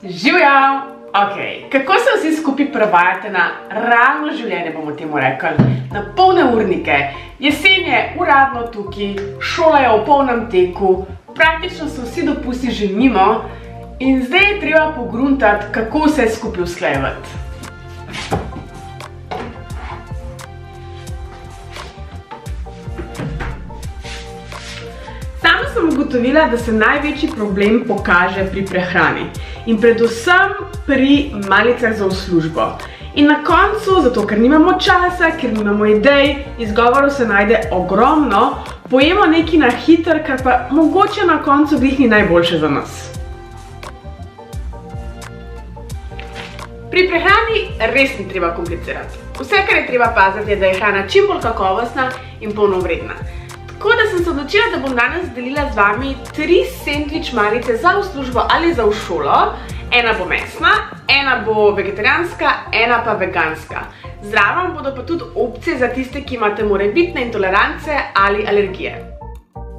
Živjo! Ok, kako se vsi skupaj prevajate na realno življenje, bomo temu rekli, na polne urnike. Jesen je uradno tukaj, šola je v polnem teku, praktično so vsi dopusti že mimo in zdaj je treba pogruntati, kako vse skupaj usklajevati. Sama sem ugotovila, da se največji problem pokaže pri prehrani in predvsem pri malicah za v službo. In na koncu, zato ker nimamo časa, ker nimamo idej, izgovorov se najde ogromno, pojemo nekaj na hitro, kar pa mogoče na koncu glih ni najboljše za nas. Pri prehrani res ni treba komplicirati. Vse, kar je treba paziti, je, da je hrana čim bolj kakovostna in polnovredna. Tako da sem se odločila, da bom danes delila z vami 3 sendvič malice za v službo ali za v šolo. Ena bo mesna, ena bo vegetarijanska, ena pa veganska. Zraven bodo pa tudi opcije za tiste, ki imate morebitne intolerance ali alergije.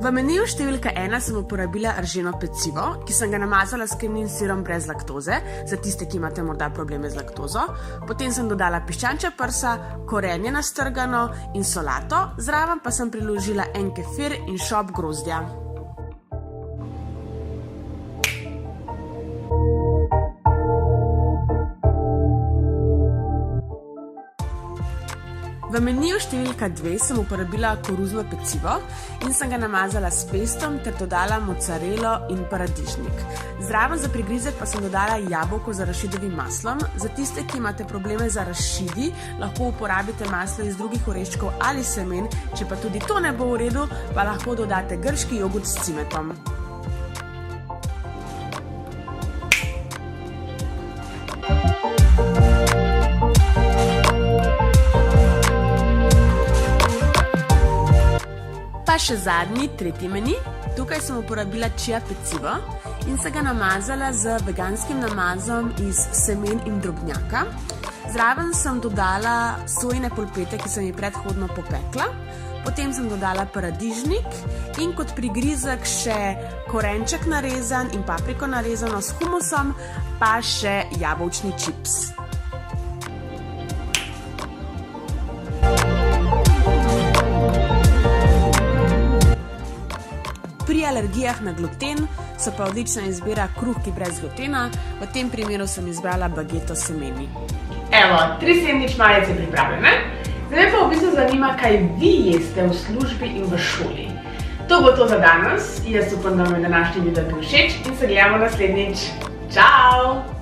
V meniju številka 1 sem uporabila rženo pecivo, ki sem ga namazala s krmnim sirom brez laktoze, za tiste, ki imate morda probleme z laktozo. Potem sem dodala piščančja prsa, korenje nastrgano in solato, zraven pa sem priložila en kefir in šop grozdja. V meniju številka 2 sem uporabila koruzno pecivo in sem ga namazala s pestom ter dodala mocarelo in paradižnik. Zraven za prigrizek pa sem dodala jabolko z arašidovim maslom. Za tiste, ki imate probleme z arašidi, lahko uporabite maslo iz drugih oreščkov ali semen, če pa tudi to ne bo v redu, pa lahko dodate grški jogurt s cimetom. Pa še zadnji, tretji meni. Tukaj sem uporabila chia pecivo in se ga namazala z veganskim namazom iz semen in drobnjaka. Zraven sem dodala sojine polpete, ki sem jih predhodno popekla. Potem sem dodala paradižnik in kot prigrizek še korenček narezan in papriko narezano s humusom, pa še jabolčni čips. Pri alergijah na gluten so pa odlična izbira kruhki brez glutena, v tem primeru sem izbrala bageto s semeni. Evo, 3 sendvič malice pripravljene. Zdaj pa v bistvu zanima, kaj vi jeste v službi in v šoli. To bo to za danes. Jaz upam, da vam je današnji video bil všeč in se gledamo naslednjič. Čau!